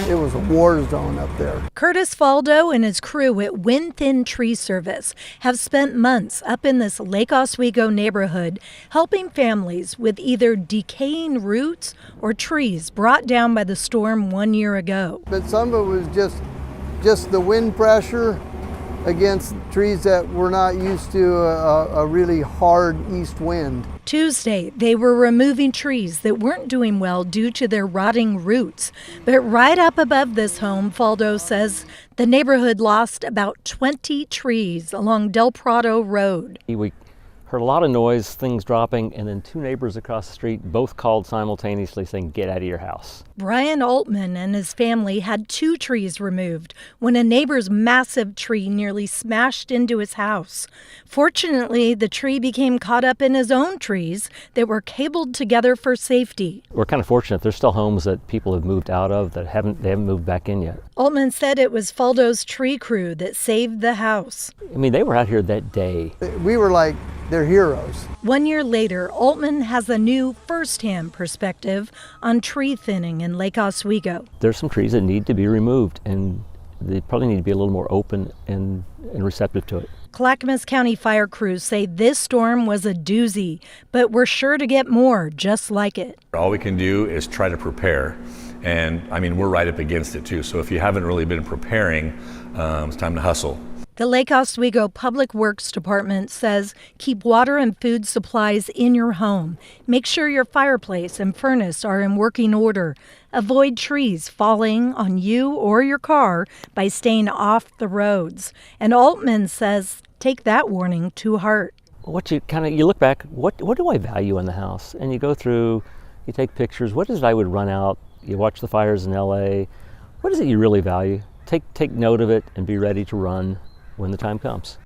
It was a war zone up there. Curtis Faldo and his crew at Wind Thin Tree Service have spent months up in this Lake Oswego neighborhood helping families with either decaying roots or trees brought down by the storm 1 year ago. But some of it was just the wind pressure against trees that were not used to a really hard east wind. Tuesday, they were removing trees that weren't doing well due to their rotting roots. But right up above this home, Faldo says the neighborhood lost about 20 trees along Del Prado Road. We heard a lot of noise, things dropping, and then two neighbors across the street both called simultaneously saying, "Get out of your house." Brian Altman and his family had 2 trees removed when a neighbor's massive tree nearly smashed into his house. Fortunately, the tree became caught up in his own trees that were cabled together for safety. We're kind of fortunate. There's still homes that people have moved out of that they haven't moved back in yet. Altman said it was Faldo's tree crew that saved the house. I mean, they were out here that day. We were like, they're heroes. 1 year later, Altman has a new first-hand perspective on tree thinning in Lake Oswego. There's some trees that need to be removed, and they probably need to be a little more open and receptive to it. Clackamas County fire crews say this storm was a doozy, but we're sure to get more just like it. All we can do is try to prepare. And I mean, we're right up against it too. So if you haven't really been preparing, it's time to hustle. The Lake Oswego Public Works Department says keep water and food supplies in your home. Make sure your fireplace and furnace are in working order. Avoid trees falling on you or your car by staying off the roads. And Altman says take that warning to heart. You look back, what do I value in the house? And you go through, you take pictures. What is it I would run out? You watch the fires in LA. What is it you really value? Take note of it and be ready to run when the time comes.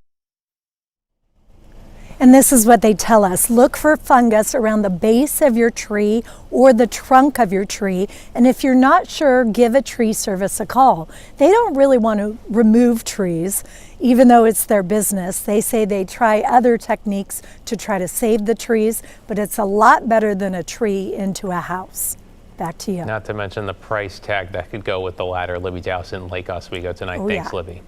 And this is what they tell us. Look for fungus around the base of your tree or the trunk of your tree. And if you're not sure, give a tree service a call. They don't really want to remove trees, even though it's their business. They say they try other techniques to try to save the trees, but it's a lot better than a tree into a house. Back to you. Not to mention the price tag that could go with the ladder. Libby Dowson, Lake Oswego tonight. Thanks, yeah. Libby.